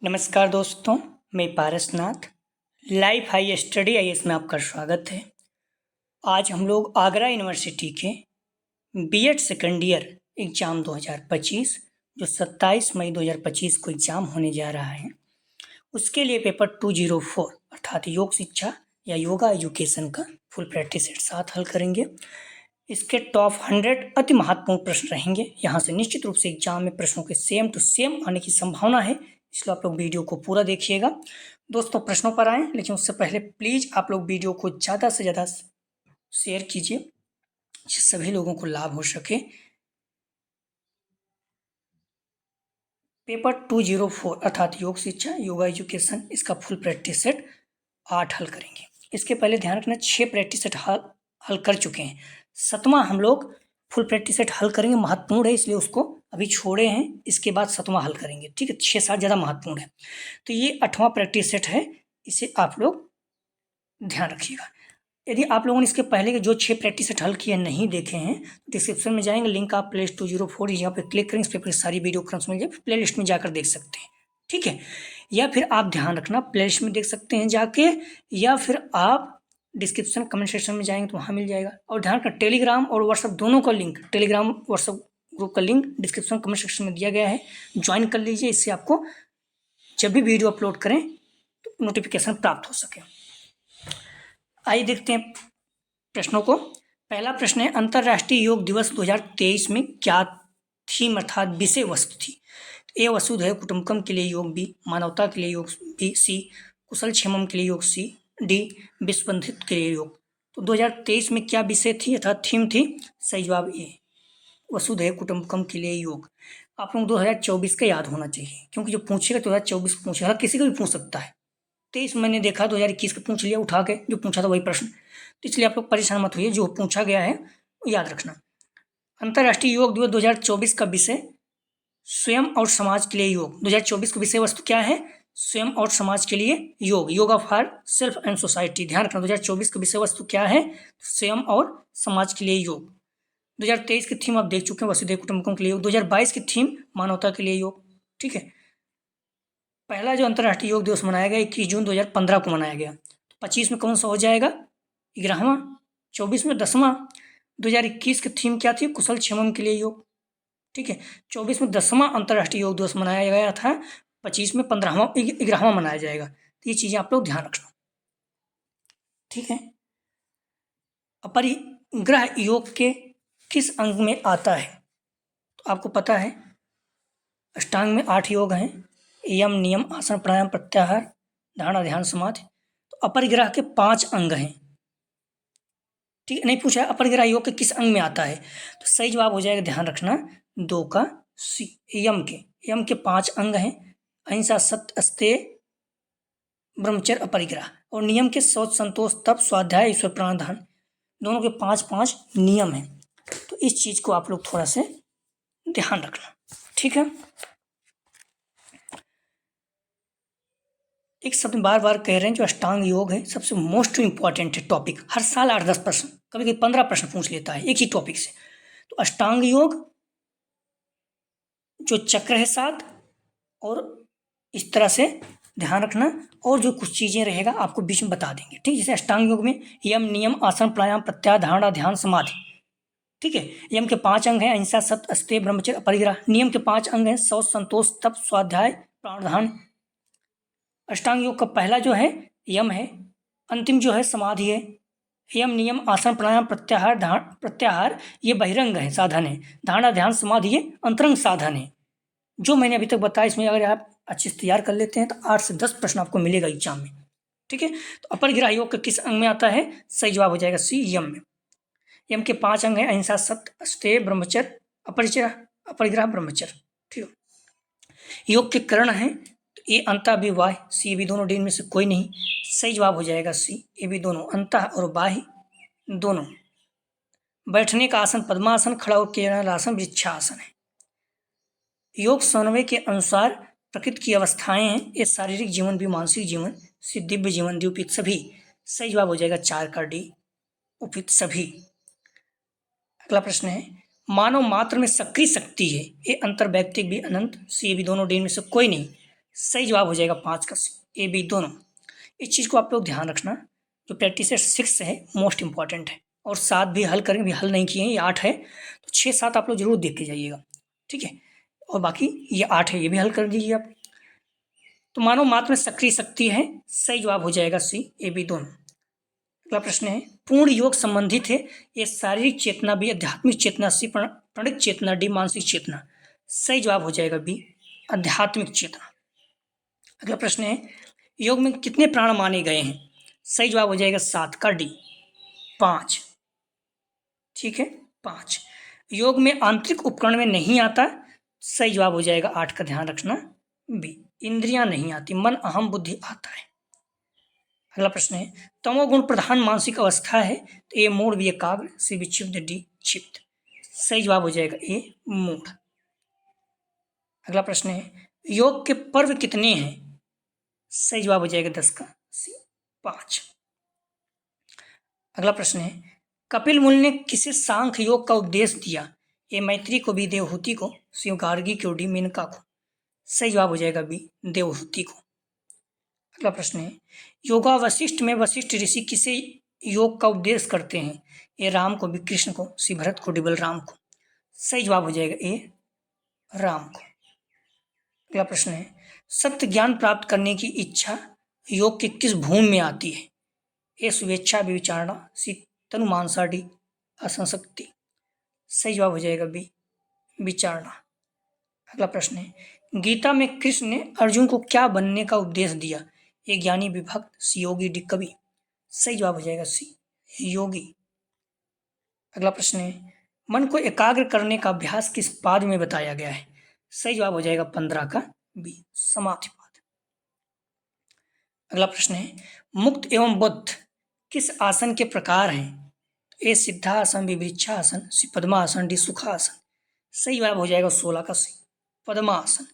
नमस्कार दोस्तों, मैं Parasnath life high study IAS में आपका स्वागत है। आज हम लोग आगरा यूनिवर्सिटी के बीएड सेकेंड ईयर एग्ज़ाम 2025 जो 27 मई 2025 को एग्ज़ाम होने जा रहा है, उसके लिए पेपर 204 अर्थात योग शिक्षा या योगा एजुकेशन का फुल प्रैक्टिस सेट साथ हल करेंगे। इसके टॉप 100 अति महत्वपूर्ण प्रश्न रहेंगे। यहाँ से निश्चित रूप से एग्जाम में प्रश्नों के सेम टू सेम आने की संभावना है, इसलिए आप लोग वीडियो को पूरा देखिएगा। दोस्तों प्रश्नों पर आएँ, लेकिन उससे पहले प्लीज़ आप लोग वीडियो को ज़्यादा से ज़्यादा शेयर कीजिए जिससे सभी लोगों को लाभ हो सके। पेपर 204 अर्थात योग शिक्षा योगा एजुकेशन, इसका फुल प्रैक्टिस सेट 8 हल करेंगे। इसके पहले ध्यान रखना 6 प्रैक्टिस सेट हल कर चुके हैं। 7वां हम लोग फुल प्रैक्टिस सेट हल करेंगे, महत्वपूर्ण है इसलिए उसको अभी छोड़े हैं। इसके बाद 7वां हल करेंगे, ठीक है। 6-7 ज़्यादा महत्वपूर्ण है, तो ये 8वां प्रैक्टिस सेट है, इसे आप लोग ध्यान रखिएगा। यदि आप लोगों ने इसके पहले के जो 6 प्रैक्टिस सेट हल किए नहीं देखे हैं, डिस्क्रिप्शन में जाएंगे, लिंक आप प्ले 204 यहाँ पे क्लिक करेंगे, इस पर सारी वीडियो क्रम्स मिल जाए, प्ले लिस्ट में जाकर देख सकते हैं, ठीक है। या फिर आप ध्यान रखना प्ले लिस्ट में देख सकते हैं जाके, या फिर आप डिस्क्रिप्शन कमेंट सेक्शन में जाएंगे तो वहाँ मिल जाएगा। और ध्यान रखना टेलीग्राम और व्हाट्सअप दोनों का लिंक, टेलीग्राम व्हाट्सअप ग्रुप का लिंक डिस्क्रिप्शन कमेंट सेक्शन में दिया गया है, ज्वाइन कर लीजिए। इससे आपको जब भी वीडियो अपलोड करें तो नोटिफिकेशन प्राप्त हो सके। आइए देखते हैं प्रश्नों को। पहला प्रश्न है, अंतर्राष्ट्रीय योग दिवस 2023 में क्या थीम अर्थात विषय वस्तु थी? ए वसुधैव कुटुंबकम के लिए योग, बी मानवता के लिए योग, बी सी कुशल क्षेमम के लिए योग, सी डी विश्व बंधुत्व के लिए योग। तो 2023 में क्या विषय थी अर्थात थीम थी? सही जवाब ए वसुधैव कुटुंबकम के लिए योग। आप लोग 2024 का याद होना चाहिए, क्योंकि जो पूछेगा 2024 पूछेगा, किसी को भी पूछ सकता है। 23 मैंने देखा 2021 का पूछ लिया उठा के, जो पूछा था वही प्रश्न, तो इसलिए आप लोग परेशान मत होइए, जो पूछा गया है वो याद रखना। अंतर्राष्ट्रीय योग दिवस 2024 का विषय स्वयं और समाज के लिए योग। 2024 का विषय वस्तु क्या है? स्वयं और समाज के लिए योग, yoga for self and society. ध्यान रखना 2024 का विषय वस्तु क्या है? स्वयं और समाज के लिए योग। 2023 की थीम आप देख चुके हैं, वसुधैव कुटुंबकम के लिए योग। 2022 की थीम मानवता के लिए योग, ठीक है। पहला जो अंतर्राष्ट्रीय योग दिवस मनाया गया 21 जून 2015 को मनाया गया। तो 25 में कौन सा हो जाएगा? 11वां। 24 में 10वां। 2021 की थीम क्या थी? कुशल क्षेमम के लिए योग, ठीक है। 24 में 10वां अंतर्राष्ट्रीय योग दिवस मनाया गया था, 25 में 11वां मनाया जाएगा। तो ये चीज़ें आप लोग ध्यान रखना, ठीक है। अपरिग्रह योग के किस अंग में आता है? तो आपको पता है अष्टांग में 8 योग हैं, यम नियम आसन प्राणायाम प्रत्याहार धारणा ध्यान समाधि। तो अपरिग्रह के 5 अंग हैं, ठीक है। नहीं पूछा है अपरिग्रह योग के किस अंग में आता है, तो सही जवाब हो जाएगा, ध्यान रखना 2 का सी। यम के 5 अंग हैं, अहिंसा सत्य अस्तेय ब्रह्मचर्य अपरिग्रह। और नियम के शौच संतोष तप स्वाध्याय ईश्वर प्राणधान, दोनों के 5-5 नियम हैं। तो इस चीज को आप लोग थोड़ा से ध्यान रखना, ठीक है। एक शब्द बार बार कह रहे हैं, जो अष्टांग योग है सबसे मोस्ट इंपॉर्टेंट है टॉपिक। हर साल 8-10 प्रश्न, कभी कभी 15 प्रश्न पूछ लेता है एक ही टॉपिक से। तो अष्टांग योग जो चक्र है 7, और इस तरह से ध्यान रखना। और जो कुछ चीजें रहेगा आपको बीच में बता देंगे, ठीक है। जैसे अष्टांग योग में यम नियम आसन प्राणायाम प्रत्याहार धारणा ध्यान समाधि, ठीक है। यम के 5 अंग हैं, अहिंसा सत्य अस्तेय ब्रह्मचर्य अपरिग्रह। नियम के 5 अंग हैं, शौच संतोष तप स्वाध्याय प्राणधान। अष्टांग योग का पहला जो है यम है, अंतिम जो है समाधि है। यम नियम आसन प्राणायाम प्रत्याहार ये बहिरंग है, साधन है। धारणा ध्यान समाधि ये अंतरंग साधन है। जो मैंने अभी तक बताया, इसमें अगर आप अच्छे से तैयार कर लेते हैं तो 8 से 10 प्रश्न आपको मिलेगा एग्जाम में, ठीक है। तो अपरिग्रह योग का किस अंग में आता है? सही जवाब हो जाएगा सी, यम में। यम के 5 अंग हैं, अहिंसा सत्य अस्तेय ब्रह्मचर्य अपरिग्रह ब्रह्मचर्य, ठीक है। योग के करण हैं, तो ए अंतः बी बाह्य, सी भी दोनों, डी इनमें से कोई नहीं। सही जवाब हो जाएगा सी, ए भी दोनों, अंतः और बाह्य दोनों। बैठने का आसन पद्मासन, खड़ा होकर आसन वृक्षासन है। योग समन्वय के अनुसार प्रकृति की अवस्थाएं हैं, ये शारीरिक जीवन भी मानसिक जीवन से दिव्य जीवन उपयुक्त सभी। सही जवाब हो जाएगा 4 का डी, उपयुक्त सभी। अगला प्रश्न है, मानव मात्र में सक्रिय शक्ति है, ये अंतर वैयक्तिक भी अनंत, सी भी दोनों, डी में से कोई नहीं। सही जवाब हो जाएगा 5 का सी, ए बी दोनों। इस चीज़ को आप लोग ध्यान रखना। जो प्रैक्टिस सेट 6 है मोस्ट इंपॉर्टेंट है, और 7 भी हल करेंगे, भी हल नहीं किए हैं, ये 8 है, तो 6 7 आप लोग जरूर देख के जाइएगा, ठीक है। और बाकी ये 8 है, ये भी हल कर दीजिए आप। तो मानव मात्र में सक्रिय शक्ति है, सही जवाब हो जाएगा सी, ए बी दोनों। अगला प्रश्न है, पूर्ण योग संबंधित है, ये शारीरिक चेतना बी, आध्यात्मिक चेतना सी, प्रणिक चेतना डी, मानसिक चेतना। सही जवाब हो जाएगा बी, आध्यात्मिक चेतना। अगला प्रश्न है, योग में कितने प्राण माने गए हैं? सही जवाब हो जाएगा 7 का डी, 5, ठीक है, 5। योग में आंतरिक उपकरण में नहीं आता, सही जवाब हो जाएगा 8 का, ध्यान रखना बी, इंद्रियां नहीं आती, मन अहम बुद्धि आता है। अगला प्रश्न है, तमोगुण प्रधान मानसिक अवस्था है, तो ए मूड बी एकाग्र, सी विक्षिप्त डी क्षिप्त। सही जवाब हो जाएगा ए मूड। अगला प्रश्न है, योग के पर्व कितने हैं? सही जवाब हो जाएगा 10 का सी, 5। अगला प्रश्न है, कपिल मुनि ने किसे सांख्य योग का उपदेश दिया? ए मैत्री को, बी देवहूति को, सी गार्गी को, डी मेनका को। सही जवाब हो जाएगा बी देवहूति को। अगला प्रश्न है, योगा वशिष्ठ में वशिष्ठ ऋषि किसे योग का उपदेश करते हैं? ए राम को, बी कृष्ण को, सी भरत को, डी बलराम को। सही जवाब हो जाएगा ए राम को। अगला प्रश्न है, सत्य ज्ञान प्राप्त करने की इच्छा योग के किस भूमि में आती है? ए शुभेच्छा, बी विचारणा, सी तनुमानसा, डी असंशक्ति। सही जवाब हो जाएगा बी विचारणा। अगला प्रश्न है, गीता में कृष्ण ने अर्जुन को क्या बनने का उपदेश दिया? ए ज्ञानी, विभक्त, सी योगी, डी कवि। सही जवाब हो जाएगा सी योगी। अगला प्रश्न है, मन को एकाग्र करने का अभ्यास किस पाद में बताया गया है? सही जवाब हो जाएगा 15 का बी समाधि पाद। अगला प्रश्न है, मुक्त एवं बद्ध किस आसन के प्रकार हैं? ए सिद्धासन, बी वृक्षासन, सी पद्मासन, डी सुखासन। सही जवाब हो जाएगा 16 का सी पद्मासन।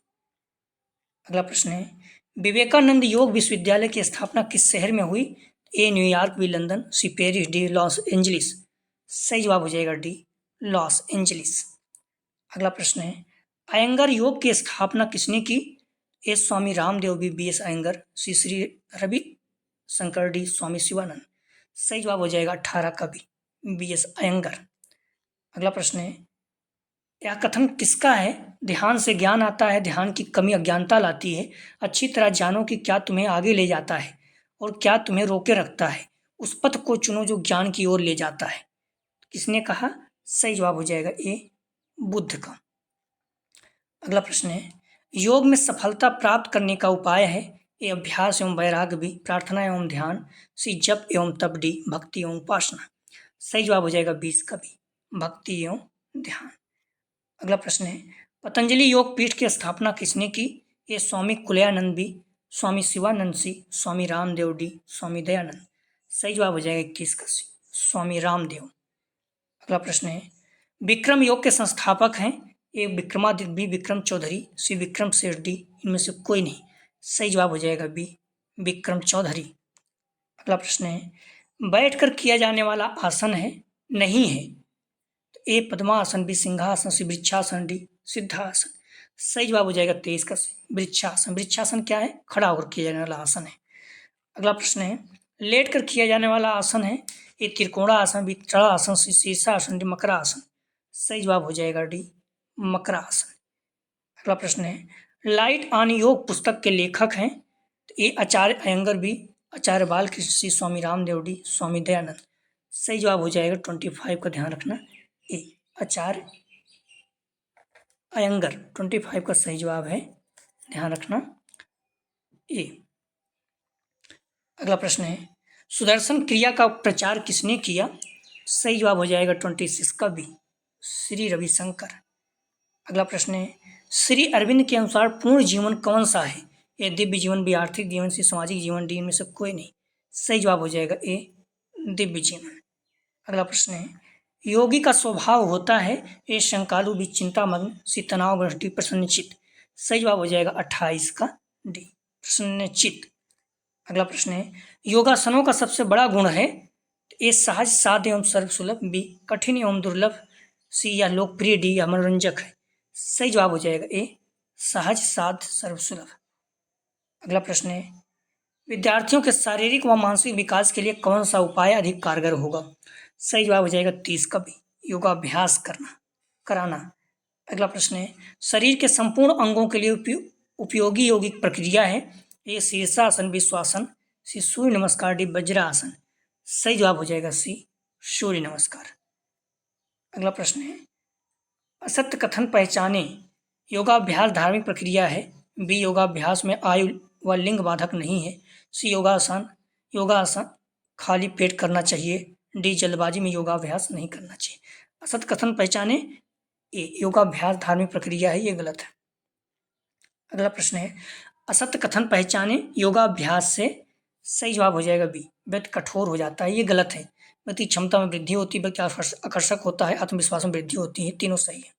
अगला प्रश्न है, विवेकानंद योग विश्वविद्यालय की स्थापना किस शहर में हुई? A New York, B London, C Paris, D Los Angeles. सही जवाब हो जाएगा डी लॉस एंजलिस। अगला प्रश्न है, अयंगर योग की स्थापना किसने की? ए स्वामी रामदेव, बी एस अयंगर, सी श्री रवि शंकर, डी स्वामी शिवानंद। सही जवाब हो जाएगा 18 का बी एस अयंगर। अगला प्रश्न है, यह कथन किसका है? ध्यान से ज्ञान आता है, ध्यान की कमी अज्ञानता लाती है, अच्छी तरह जानो कि क्या तुम्हें आगे ले जाता है और क्या तुम्हें रोके रखता है, उस पथ को चुनो जो ज्ञान की ओर ले जाता है। किसने कहा? सही जवाब हो जाएगा ए बुद्ध का। अगला प्रश्न है, योग में सफलता प्राप्त करने का उपाय है? ए अभ्यास एवं वैराग्य, बी प्रार्थना एवं ध्यान, सी जप एवं तप, डी भक्ति एवं उपासना। सही जवाब हो जाएगा 20 का बी भक्ति एवं ध्यान। अगला प्रश्न है, पतंजलि योग पीठ की स्थापना किसने की? ए स्वामी कुलयानंद, बी स्वामी शिवानंद, सी स्वामी रामदेव, डी स्वामी दयानंद। सही जवाब हो जाएगा 21 का सी स्वामी रामदेव। अगला प्रश्न है, विक्रम योग के संस्थापक हैं? ए विक्रमादित्य, बी विक्रम चौधरी, सी विक्रम सेठ, डी इनमें से कोई नहीं। सही जवाब हो जाएगा बी विक्रम चौधरी। अगला प्रश्न है, बैठकर किया जाने वाला आसन है नहीं है? तो ए पद्मासन, बी सिंहासन, सी वृक्षासन, डी सिद्धासन। सही जवाब हो जाएगा 23 का वृक्षासन। वृक्षासन क्या है? खड़ा होकर किया जाने वाला आसन है। अगला प्रश्न है, लेट कर किया जाने वाला आसन है? ए त्रिकोणा आसन, बी ताड़ासन, सी शीर्षासन, डी मकरासन। सही जवाब हो जाएगा डी मकरासन। अगला प्रश्न है, लाइट ऑन योग पुस्तक के लेखक हैं? तो ए आचार्य अयंगर, बी आचार्य बालकृष्ण, सी स्वामी रामदेव, डी स्वामी दयानंद। सही जवाब हो जाएगा 25 का, ध्यान रखना ए आचार्य अयंगर। 25 का सही जवाब है, ध्यान रखना ए। अगला प्रश्न है, सुदर्शन क्रिया का प्रचार किसने किया? सही जवाब हो जाएगा 26 का बी श्री रविशंकर। अगला प्रश्न है, श्री अरविंद के अनुसार पूर्ण जीवन कौन सा है? ए दिव्य जीवन, बी आर्थिक जीवन, सी सामाजिक जीवन, डी इनमें से कोई नहीं। सही जवाब हो जाएगा ए दिव्य जीवन। अगला प्रश्न है, योगी का स्वभाव होता है? ए शंकालु, बी चिंतामग्न, सी तनावग्रस्त, डी प्रसन्नचित्त। सही जवाब हो जाएगा 28 का डी प्रसन्नचित्त। अगला प्रश्न है, योगासनों का सबसे बड़ा गुण है? ए सहज, साध्य एवं सर्वसुलभ, बी कठिन एवं दुर्लभ, सी या लोकप्रिय, डी या मनोरंजक है। सही जवाब हो जाएगा ए सहज, साध्य, सर्वसुलभ। अगला प्रश्न है, विद्यार्थियों के शारीरिक व मानसिक विकास के लिए कौन सा उपाय अधिक कारगर होगा? सही जवाब हो जाएगा 30 का बी, योगाभ्यास कराना। अगला प्रश्न है, शरीर के संपूर्ण अंगों के लिए उपयोगी यौगिक प्रक्रिया है? ए शीर्षासन, विश्वासन, सी सूर्य नमस्कार, डी वज्रासन। सही जवाब हो जाएगा सी, सूर्य नमस्कार। अगला प्रश्न है, असत्य कथन पहचाने। योगाभ्यास धार्मिक प्रक्रिया है? बी, योगाभ्यास में आयु व लिंग बाधक नहीं है। सी, योगासन खाली पेट करना चाहिए। डी, जल्दबाजी में योगाभ्यास नहीं करना चाहिए। असत्य कथन पहचाने, ए, योगाभ्यास धार्मिक प्रक्रिया है, ये गलत है। अगला प्रश्न है, असत्य कथन पहचाने योगाभ्यास से। सही जवाब हो जाएगा बी, व्यक्ति कठोर हो जाता है, ये गलत है। व्यक्ति क्षमता में वृद्धि होती है, व्यक्ति आकर्षक होता है, आत्मविश्वास में वृद्धि होती है, तीनों सही है।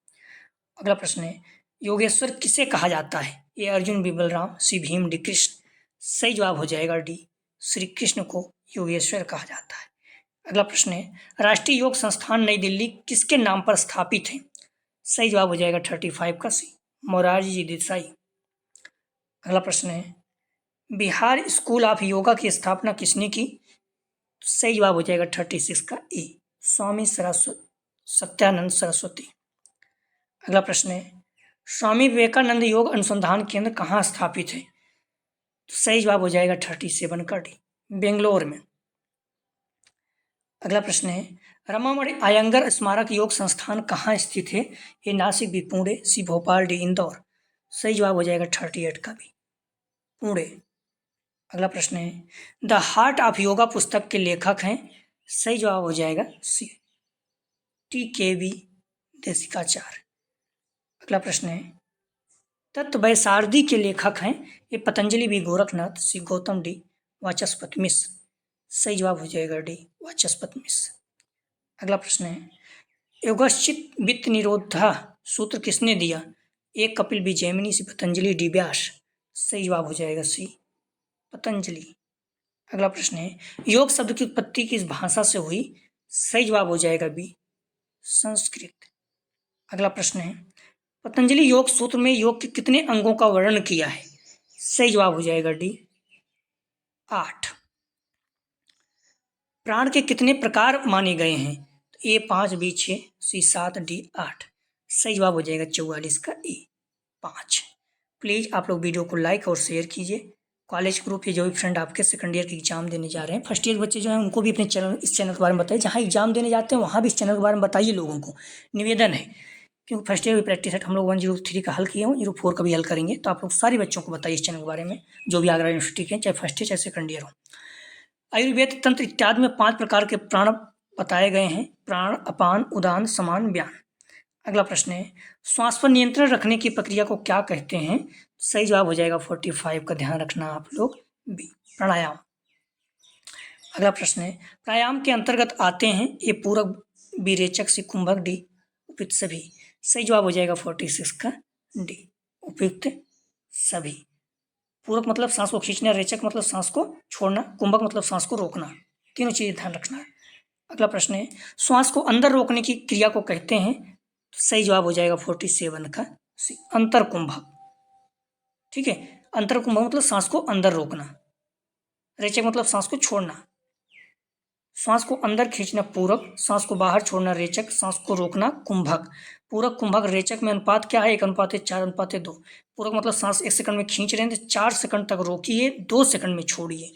अगला प्रश्न है, योगेश्वर किसे कहा जाता है? ए, अर्जुन, बी, बलराम, सी, भीम, डी, कृष्ण। सही जवाब हो जाएगा डी, श्री कृष्ण को योगेश्वर कहा जाता है। अगला प्रश्न है, राष्ट्रीय योग संस्थान नई दिल्ली किसके नाम पर स्थापित है? सही जवाब हो जाएगा 35 का सी, मोरारजी जी देसाई। अगला प्रश्न है, बिहार स्कूल ऑफ योगा की स्थापना किसने की? सही जवाब हो जाएगा 36 का ए, स्वामी सत्यानंद सरस्वती। अगला प्रश्न है, स्वामी विवेकानंद योग अनुसंधान केंद्र कहाँ स्थापित है? तो सही जवाब हो जाएगा 37 का डी, बेंगलोर में। अगला प्रश्न है, रमामणि अयंगर स्मारक योग संस्थान कहाँ स्थित है? ए, नासिक, बी, पुणे, सी, भोपाल, डी, इंदौर। सही जवाब हो जाएगा 38 का भी, पुणे। अगला प्रश्न है, द हार्ट ऑफ योगा पुस्तक के लेखक हैं? सही जवाब हो जाएगा सी, TKV देसिकाचार्य। अगला प्रश्न है, तत्वैसारधी के लेखक हैं? ये पतंजलि, बी, गोरखनाथ, सी, गौतम, डी, वाचस्पति मिश्र। सही जवाब हो जाएगा डी, वाचस्पति मिश्र। अगला प्रश्न है, योगश्चित वित्त निरोधा सूत्र किसने दिया? ए, कपिल, बी, जैमिनी, सी, पतंजलि, डी, व्यास। सही जवाब हो जाएगा सी, पतंजलि। अगला प्रश्न है, योग शब्द की उत्पत्ति किस भाषा से हुई? सही जवाब हो जाएगा बी, संस्कृत। अगला प्रश्न है, पतंजलि योग सूत्र में योग के कितने अंगों का वर्णन किया है? सही जवाब हो जाएगा डी, 8। प्राण के कितने प्रकार माने गए हैं? ए, 5, बी, 6, सी, 7, डी, 8। सही जवाब हो जाएगा 44 का ए, 5। प्लीज़ आप लोग वीडियो को लाइक और शेयर कीजिए। कॉलेज ग्रुप या जो भी फ्रेंड आपके सेकंड ईयर के एग्जाम देने जा रहे हैं, फर्स्ट ईयर बच्चे जो हैं उनको भी अपने चैनल, इस चैनल के बारे में बताइए। जहाँ एग्जाम देने जाते हैं वहाँ भी इस चैनल के बारे में बताइए लोगों को, निवेदन है। क्योंकि फर्स्ट ईयर की प्रैक्टिस सेट हम लोग 103 का हल किए हैं, 104 का भी हल करेंगे। तो आप लोग सारे बच्चों को बताइए इस चैनल के बारे में, जो भी आगरा यूनिवर्सिटी के, चाहे फर्स्ट ईयर चाहे सेकंड ईयर हो। आयुर्वेद तंत्र इत्यादि में 5 प्रकार के प्राण बताए गए हैं: प्राण, अपान, उदान, समान, व्यान। अगला प्रश्न है, श्वास पर नियंत्रण रखने की प्रक्रिया को क्या कहते हैं? सही जवाब हो जाएगा 45 का, ध्यान रखना आप लोग, बी, प्राणायाम। अगला प्रश्न है, प्राणायाम के अंतर्गत आते हैं ए, पूरक, बी, रेचक, सी, कुंभक, डी, उपयुक्त सभी। सही जवाब हो जाएगा 46 का डी, उपयुक्त सभी। पूरक मतलब सांस को खींचना, रेचक मतलब सांस को छोड़ना, कुंभक मतलब सांस को रोकना, तीनों चीजें ध्यान रखना है। अगला प्रश्न है, श्वास को अंदर रोकने की क्रिया को कहते हैं? तो सही जवाब हो जाएगा 47 का सी, अंतर कुंभक। ठीक है, अंतर कुंभक मतलब सांस को अंदर रोकना, रेचक मतलब सांस को छोड़ना। सांस को अंदर खींचना पूरक, सांस को बाहर छोड़ना रेचक, सांस को रोकना कुंभक। पूरक, कुंभक, रेचक में अनुपात क्या है? 1:4:2। पूरक मतलब सांस 1 सेकंड में खींच रहे हैं तो 4 सेकंड तक रोकिए, 2 सेकंड में छोड़िए।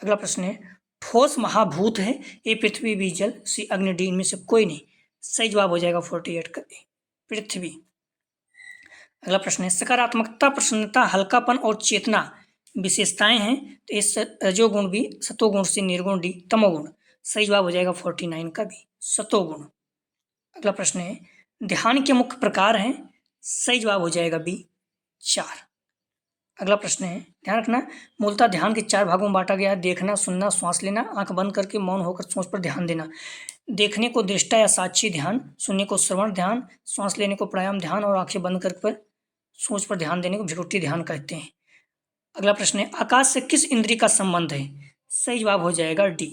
अगला प्रश्न है, ठोस महाभूत है? ए, पृथ्वी, बी, जल, सी, अग्नि, डी, इनमें से कोई नहीं। सही जवाब हो जाएगा 48 का ए, पृथ्वी। अगला प्रश्न है, सकारात्मकता, प्रसन्नता, हल्कापन और चेतना विशेषताएं हैं? तो इस रजोगुण बी, सतोगुण सी, निर्गुण डी, तमोगुण। सही जवाब हो जाएगा 49 का भी, सतोगुण। अगला प्रश्न है, ध्यान के मुख्य प्रकार हैं? सही जवाब हो जाएगा बी, 4। अगला प्रश्न है, ध्यान रखना, मूलतः ध्यान के 4 भागों में बांटा गया है: देखना, सुनना, श्वास लेना, आंख बंद करके मौन होकर सोच पर ध्यान देना। देखने को दृष्टा या साक्षी ध्यान, सुनने को श्रवण ध्यान, श्वास लेने को प्राणायाम ध्यान और आंखें बंद कर सोच पर ध्यान देने को भ्रुकुटी ध्यान कहते हैं। अगला प्रश्न है, आकाश से किस इंद्रिय का संबंध है? सही जवाब हो जाएगा डी,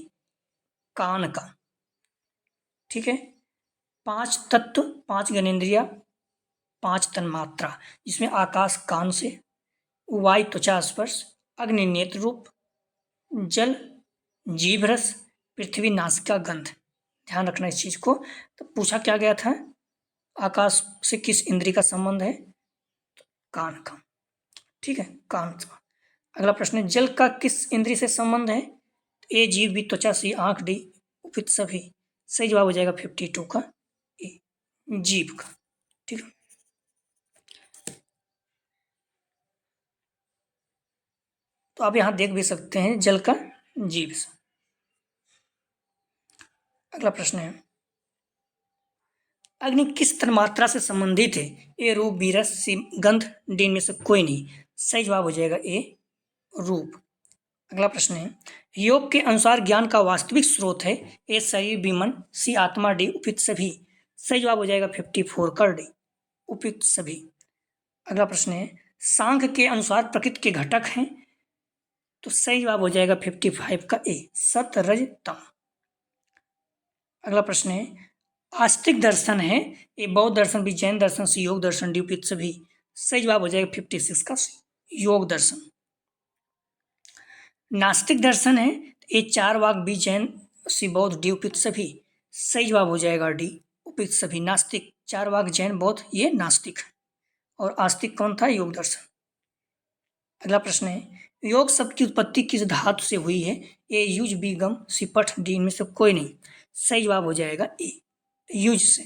कान का। ठीक है, 5 तत्व, 5 ज्ञानेंद्रिया, 5 तन्मात्रा, जिसमें आकाश कान से, वायु त्वचा स्पर्श, अग्नि नेत्र रूप, जल जीभ रस, पृथ्वी नासिका गंध। ध्यान रखना इस चीज को। तो पूछा क्या गया था, आकाश से किस इंद्री का संबंध है, कान का। ठीक है, कान का। अगला प्रश्न है, जल का किस इंद्री से संबंध है, ए जीभ, बी त्वचा, सी आंख, डी उपयुक्त सभी। सही जवाब हो जाएगा 52 का ए, जीभ का। ठीक है, तो आप यहां देख भी सकते हैं जल का जीभ से। अगला प्रश्न है, अग्नि किस तन्मात्रा से संबंधित है, ए रूप, बी रस, सी गंध, डी में से कोई नहीं। सही जवाब हो जाएगा ए रूप। अगला प्रश्न है, योग के अनुसार ज्ञान का वास्तविक स्रोत है, ए शरीर, बी मन, सी आत्मा, डी उपयुक्त सभी। सही जवाब हो जाएगा 54 का डी उपयुक्त सभी। अगला प्रश्न है, सांख्य के अनुसार प्रकृति के घटक हैं, तो सही जवाब हो जाएगा 55 का ए सत रज तम। अगला प्रश्न है, आस्तिक दर्शन है, ए बौद्ध दर्शन, बी जैन दर्शन, सी योग दर्शन, डी उपयुक्त सभी। सही जवाब हो जाएगा 56 का सी योग दर्शन। नास्तिक दर्शन है, ए चार वाक, बी जैन, सी बौद्ध, डी उपयुक्त सभी। सही जवाब हो जाएगा डी उपयुक्त सभी। नास्तिक चार वाक, जैन, बौद्ध ये नास्तिक है, और आस्तिक कौन था, योग दर्शन। अगला प्रश्न है, योग शब्द की उत्पत्ति किस धातु से हुई है, ए युज, बी गम, सी पठ, डी इनमें से कोई नहीं। सही जवाब हो जाएगा ए युज से।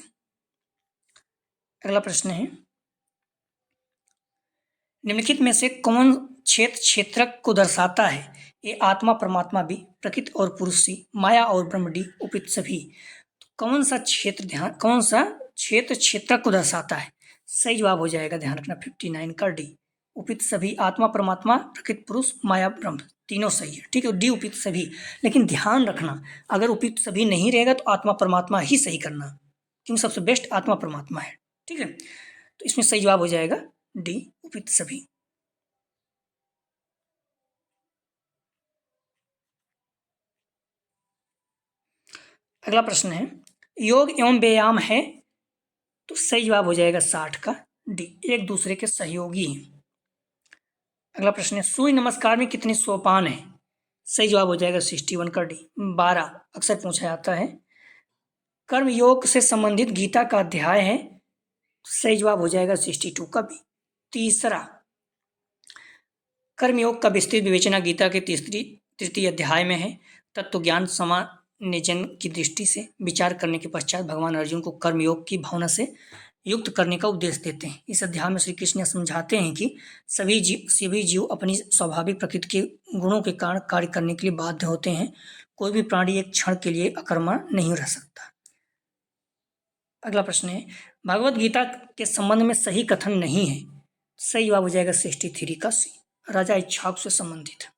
अगला प्रश्न है, निम्नलिखित में से कौन क्षेत्र क्षेत्रक को दर्शाता है, ए आत्मा परमात्मा, बी प्रकृति और पुरुष, सी माया और ब्रह्म, डी उपयुक्त सभी। तो कौन सा क्षेत्र क्षेत्रक को दर्शाता है। सही जवाब हो जाएगा, ध्यान रखना 59 का डी उपयुक्त सभी। आत्मा परमात्मा, प्रकृति पुरुष, माया ब्रह्म तीनों सही है। ठीक है, डी उपयुक्त सभी। लेकिन ध्यान रखना, अगर उपयुक्त सभी नहीं रहेगा तो आत्मा परमात्मा ही सही करना, क्योंकि सबसे बेस्ट आत्मा परमात्मा है। ठीक है, तो इसमें सही जवाब हो जाएगा डी उपयुक्त सभी। अगला प्रश्न है, योग एवं व्यायाम है, तो सही जवाब हो जाएगा 60 का डी एक दूसरे के सहयोगी हैं। अगला प्रश्न है, सूर्य नमस्कार में कितने सोपान है। सही जवाब हो जाएगा 61 का डी 12। अक्सर पूछा जाता है। कर्म योग से संबंधित गीता का अध्याय है, सही जवाब हो जाएगा 62 का बी। तीसरा, कर्मयोग का विस्तृत विवेचना गीता के तृतीय अध्याय में है। तत्व ज्ञान सामान्य जन की दृष्टि से विचार करने के पश्चात भगवान अर्जुन को कर्मयोग की भावना से युक्त करने का उपदेश देते हैं। इस अध्याय में श्री कृष्ण समझाते हैं कि सभी जीव अपनी स्वाभाविक प्रकृति के गुणों के कारण कार्य करने के लिए बाध्य होते हैं। कोई भी प्राणी एक क्षण के लिए अकर्मण्य नहीं रह सकता। अगला प्रश्न है, भगवत गीता के संबंध में सही कथन नहीं है। सही जवाब हो जाएगा 63 का सी राजा इक्ष्वाकु से संबंधित है।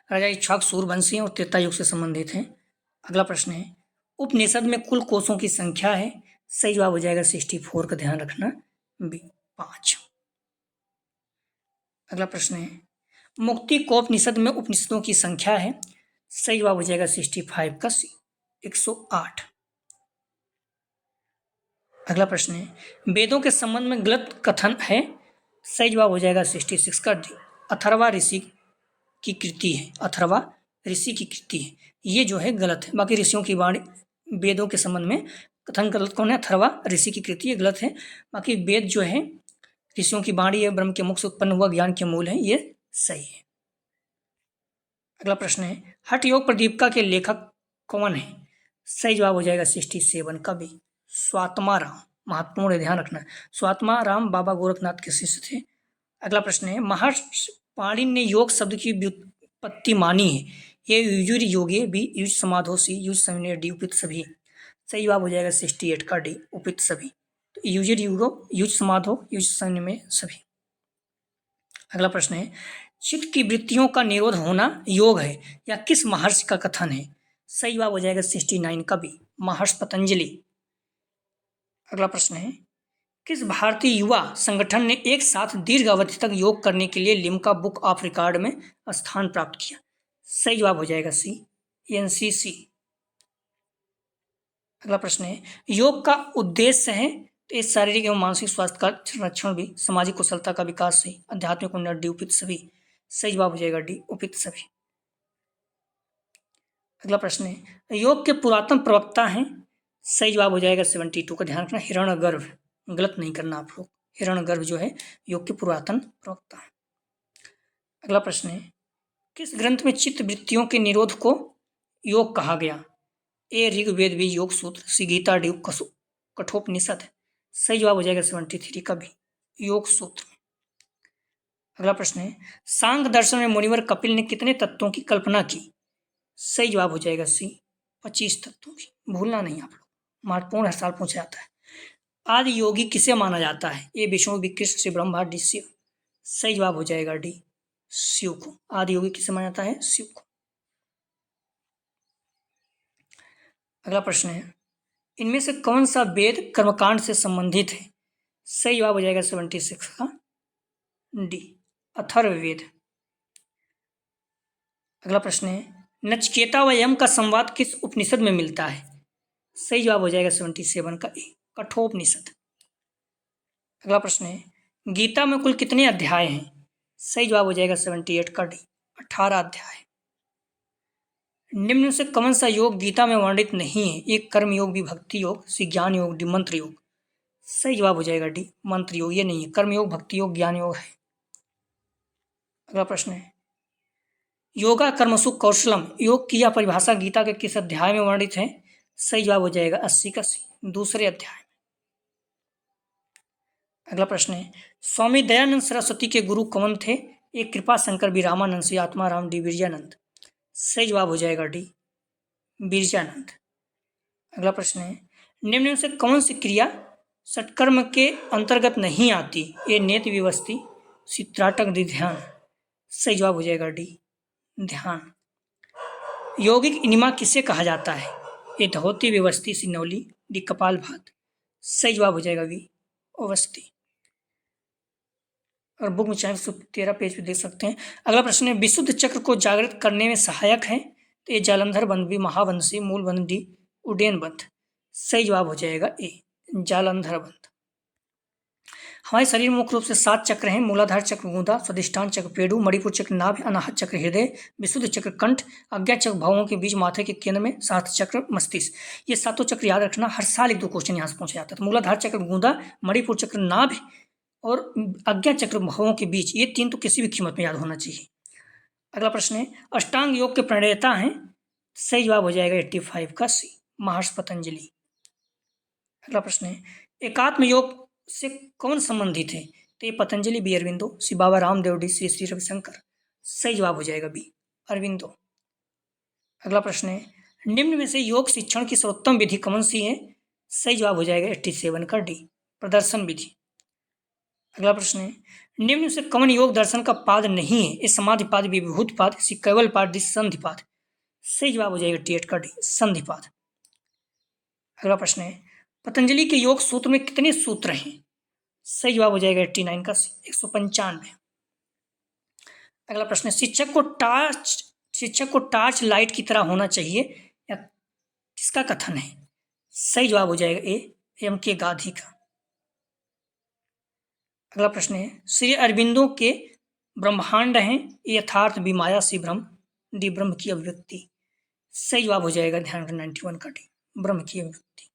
राजा इक्ष्वाकु सूर्यवंशी और त्रेता युग से संबंधित हैं। अगला प्रश्न है, उपनिषद में कुल कोशों की संख्या है। सही जवाब हो जाएगा 64 का, ध्यान रखना बी 5। अगला प्रश्न है, मुक्ति कोपनिषद में उपनिषदों की संख्या है। सही जवाब हो जाएगा 65 का सी 108। अगला प्रश्न है, वेदों के संबंध में गलत कथन है। सही जवाब हो जाएगा 66 का डी अथर्वा ऋषि की कृति है। अथर्वा ऋषि की कृति है, ये जो है गलत है। बाकी ऋषियों की वाणी वेदों के संबंध में कथन गलत कौन है, अथर्वा ऋषि की कृति है, गलत है। बाकी वेद जो है ऋषियों की वाणी है, ब्रह्म के मुख से उत्पन्न हुआ ज्ञान के मूल है, ये सही है। अगला प्रश्न है, हठ योग प्रदीपिका के लेखक कौन है। सही जवाब हो जाएगा 67 का बी स्वात्मा राम। महत्वपूर्ण है, ध्यान रखना। स्वात्मा राम बाबा गोरखनाथ के शिष्य थे। अगला प्रश्न है, महर्षि पाणिनि ने योग शब्द की व्युत्पत्ति मानी है। ये युजुर योगे बी युज समाधो सी युज समय डी उपयुक्त सभी। सही जवाब हो जाएगा 68 का डी उपयुक्त सभी। तो युजुर युगो युज समाधो युज समय में सभी। अगला प्रश्न है, चित्त की वृत्तियों का निरोध होना योग है या किस महर्षि का कथन है। सही जवाब हो जाएगा 69 का बी महर्षि पतंजलि। अगला प्रश्न है, किस भारतीय युवा संगठन ने एक साथ दीर्घ अवधि तक योग करने के लिए लिम्का बुक ऑफ रिकॉर्ड में स्थान प्राप्त किया। सही जवाब हो जाएगा सी एनसीसी। अगला प्रश्न है, योग का उद्देश्य है। तो इस शारीरिक एवं मानसिक स्वास्थ्य का संरक्षण भी, सामाजिक कुशलता का विकास से, आध्यात्मिक उन्नति, उपित सभी। सही जवाब हो जाएगा डी, उपित सभी। अगला प्रश्न है, योग के पुरातन प्रवक्ता हैं। सही जवाब हो जाएगा 72 का, ध्यान रखना हिरण्यगर्भ, गलत नहीं करना आप लोग। हिरण्यगर्भ जो है योग के पुरातन प्रवक्ता है। अगला प्रश्न है, किस ग्रंथ में चित्त वृत्तियों के निरोध को योग कहा गया? ए ऋग्वेद भी योग सूत्र, सी गीता डी कठोपनिषद। सही जवाब हो जाएगा 73 का भी, योग सूत्र। अगला प्रश्न है, सांख्य दर्शन में मुनिवर कपिल ने कितने तत्वों की कल्पना की? सही जवाब हो जाएगा सी, 25 तत्वों की। भूलना नहीं आप लोग, महत्वपूर्ण हर साल पूछा जाता है। आदि योगी किसे माना जाता है? ए विष्णु, बी कृष्ण, सी ब्रह्मा, डी शिव। सही जवाब हो जाएगा डी, शिव को। आदि योगी किसे माना जाता है? शिव को। अगला प्रश्न है, इनमें से कौन सा वेद कर्मकांड से संबंधित है? सही जवाब हो जाएगा 76 का, डी अथर्ववेद। अगला प्रश्न है, नचिकेता व यम का संवाद किस उपनिषद में मिलता है? सही जवाब हो जाएगा 77 का, ए कठोपनिषद। अगला प्रश्न है, गीता में कुल कितने अध्याय हैं? सही जवाब हो जाएगा 78 का, डी 18 अध्याय। निम्न से कौन सा योग गीता में वर्णित नहीं है? एक कर्म योग, भी भक्ति योग, सी ज्ञान योग, डी मंत्र योग। सही जवाब हो जाएगा डी मंत्र योग। ये नहीं है, कर्म योग, भक्ति योग, ज्ञान योग है। अगला प्रश्न है, योगा कर्मसु कौशलम योग की यह परिभाषा गीता के किस अध्याय में वर्णित है? सही जवाब हो जाएगा 80 का सी, दूसरे अध्याय में। अगला प्रश्न है, स्वामी दयानंद सरस्वती के गुरु कौन थे? एक कृपा शंकर, बी रामानंद, सी आत्माराम, डी बिरजानंद। सही जवाब हो जाएगा डी बिरजानंद। अगला प्रश्न है, निम्न में से कौन सी क्रिया षटकर्म के अंतर्गत नहीं आती? ए नेत्र विवस्ती, सी त्राटक, डी ध्यान। सही जवाब हो जाएगा डी ध्यान। यौगिक इनिमा किसे कहा जाता है? ए धोती, विवस्ती, सी नौली, डी कपालभात। सही जवाब हो जाएगा बी अवस्थी। और बुक में चाहे 13 पेज पे देख सकते हैं। अगला प्रश्न है, विशुद्ध चक्र को जागृत करने में सहायक है? तो ये जालंधर बंध, भी महावंशी, मूल बंध, डी उडेन बंध। सही जवाब हो जाएगा ए जालंधर बंध। हमारे शरीर में मुख्य रूप से 7 चक्र हैं। मूलाधार चक्र गूंदा, स्वादिष्टान चक्र पेड़ू, मणिपुर चक्र नाभि, अनाहत चक्र हृदय, विशुद्ध चक्र कंठ, अज्ञा चक्र भावों के बीच माथे के केंद्र में, सात चक्र मस्तिष्क। ये सातों चक्र याद रखना, हर साल 1-2 क्वेश्चन यहाँ से पूछा जाता है। तो मूलाधार चक्र गूंदा, मणिपुर चक्र नाभि और अज्ञा चक्र भावों के बीच, ये 3 तो किसी भी कीमत में याद होना चाहिए। अगला प्रश्न है, अष्टांग योग के प्रणेता हैं? सही जवाब हो जाएगा 85 का सी, महर्षि पतंजलि। अगला प्रश्न है, एकात्म योग से कौन संबंधित है? तो ये पतंजलि, बी अरविंदो, सी बाबा रामदेव, डी श्री श्री रविशंकर। सही जवाब हो जाएगा बी अरविंदो। अगला प्रश्न है, निम्न में से योग शिक्षण की सर्वोत्तम विधि कौन सी है? सही जवाब हो जाएगा 87 का, डी प्रदर्शन विधि। अगला प्रश्न है, निम्न से कौन योग दर्शन का पाद नहीं है? ये समाधिपाद, बी विभूतिपाद, सी कैवल्यपाद, डी संधिपाद। सही जवाब हो जाएगा 88 का, डी संधिपाद। अगला प्रश्न है, पतंजलि के योग सूत्र में कितने सूत्र हैं? सही जवाब हो जाएगा 89 का, 195। अगला प्रश्न है, शिक्षक को टार्च लाइट की तरह होना चाहिए, या किसका कथन है? सही जवाब हो जाएगा ए एम के गांधी का। अगला प्रश्न है, श्री अरविंदो के ब्रह्मांड हैं यथार्थ, बी माया, सी ब्रह्म, डी ब्रह्म की अभिव्यक्ति। सही जवाब हो जाएगा ध्यान 91 का, डी ब्रह्म की अभिव्यक्ति।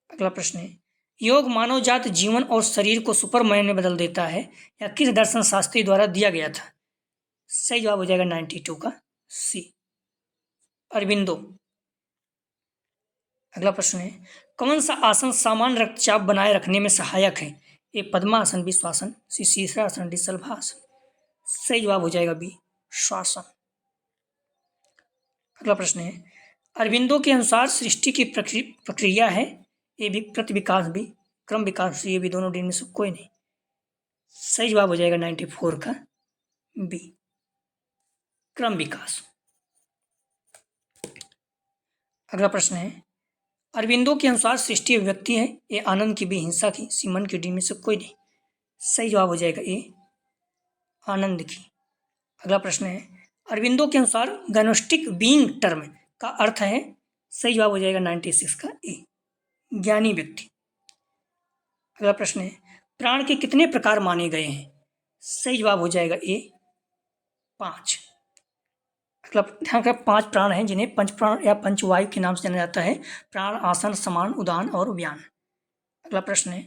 अगला प्रश्न है, योग मानव जात जीवन और शरीर को सुपरमैन में बदल देता है, या किस दर्शन शास्त्री द्वारा दिया गया था? सही जवाब हो जाएगा 92 का सी अरविंदो। अगला प्रश्न है, कौन सा आसन सामान्य रक्तचाप बनाए रखने में सहायक है? ए पद्मासन, बी श्वासन, सी शीर्षासन, डी शलभासन। सही जवाब हो जाएगा बी श्वासन। अगला प्रश्न है, अरविंदो के अनुसार सृष्टि की प्रक्रिया है? ए भी प्रति विकास, बी क्रम विकास, ये भी दोनों डी में से कोई नहीं। सही जवाब हो जाएगा 94 का बी क्रम विकास। अगला प्रश्न है, अरविंदो के अनुसार सृष्टि अभिव्यक्ति है? ए आनंद की, बी हिंसा की, सी मन की, डी में से कोई नहीं। सही जवाब हो जाएगा ए आनंद की। अगला प्रश्न है, अरविंदो के अनुसार गनोस्टिक बीइंग टर्म का अर्थ है? सही जवाब हो जाएगा 96 का ए ज्ञानी व्यक्ति। अगला प्रश्न है, प्राण के कितने प्रकार माने गए हैं? सही जवाब हो जाएगा ए 5। अगला ध्यान रखें, 5 प्राण हैं जिन्हें पंच प्राण या पंचवायु के नाम से जाना जाता है। प्राण, आसन, समान, उदान और व्यान। अगला प्रश्न है,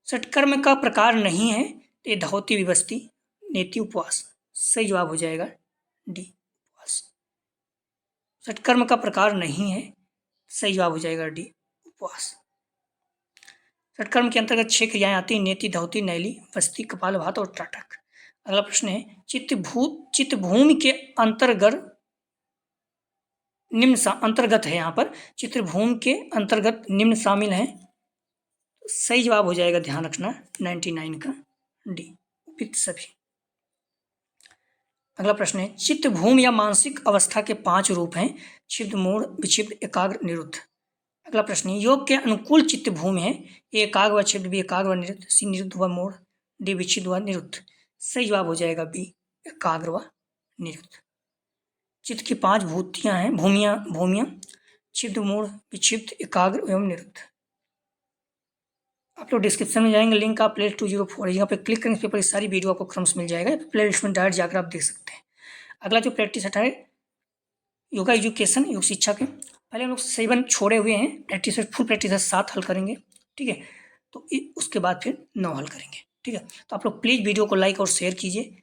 षटकर्म का प्रकार नहीं है तो ये धौती, विभस्ती, नेति, उपवास। सही जवाब हो जाएगा डी उपवास। षटकर्म का प्रकार नहीं है, सही जवाब हो जाएगा डी उपवास। षटकर्म के अंतर्गत 6 क्रियाएं आती हैं, नेति, धौती, नैली, वस्ती, कपालभात और त्राटक। अगला प्रश्न है, चित्तभूमि के अंतर्गत निम्न अंतर्गत है, यहाँ पर चित्रभूमि के अंतर्गत निम्न शामिल हैं। सही जवाब हो जाएगा, ध्यान रखना, 99 का डी उपयुक्त सभी। अगला प्रश्न है, चित्तभूमि या मानसिक अवस्था के 5 रूप हैं, क्षिप्त, मूढ़, विक्षिप्त, एकाग्र, निरुद्ध। अगला प्रश्न है, योग के अनुकूल चित्तभूमि है, ए एकाग्र व क्षिप्त, बी एकाग्र व निरुद्ध, सी निरुद्ध व मूढ़, डी विक्षिप्त व निरुद्ध। सही जवाब हो जाएगा बी एकाग्र व निरुद्ध। चित्त की 5 भूतियां हैं, भूमियां क्षिप्त, मूढ़, विक्षिप्त, एकाग्र एवं निरुद्ध। आप लोग डिस्क्रिप्शन में जाएंगे, लिंक आप प्ले 204 यहाँ पे क्लिक करेंगे, इस पर सारी वीडियो आपको क्रम से मिल जाएगा, प्ले लिस्ट में डायरेक्ट जाकर आप देख सकते हैं। अगला जो प्रैक्टिस सेट है योगा एजुकेशन, योग शिक्षा के, पहले हम लोग 7 छोड़े हुए हैं, practice set full practice set 7 हल करेंगे, ठीक है। तो उसके बाद फिर 9 हल करेंगे, ठीक है। तो आप लोग प्लीज़ वीडियो को लाइक और शेयर कीजिए,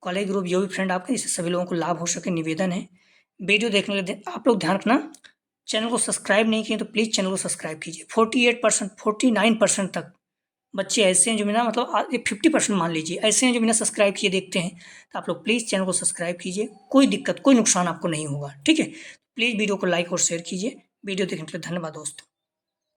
कॉलेज ग्रुप जो भी फ्रेंड आपके, जिससे सभी लोगों को लाभ हो सके, निवेदन है। वीडियो देखने के लिए आप लोग ध्यान रखना, चैनल को सब्सक्राइब नहीं किए तो प्लीज़ चैनल को सब्सक्राइब कीजिए। 48%, 49% तक बच्चे ऐसे हैं जो बिना, मतलब 50% मान लीजिए ऐसे हैं जो बिना सब्सक्राइब किए देखते हैं। तो आप लोग प्लीज़ चैनल को सब्सक्राइब कीजिए, कोई दिक्कत, कोई नुकसान आपको नहीं होगा, ठीक है। प्लीज़ वीडियो को लाइक और शेयर कीजिए। वीडियो देखने के लिए धन्यवाद दोस्तों।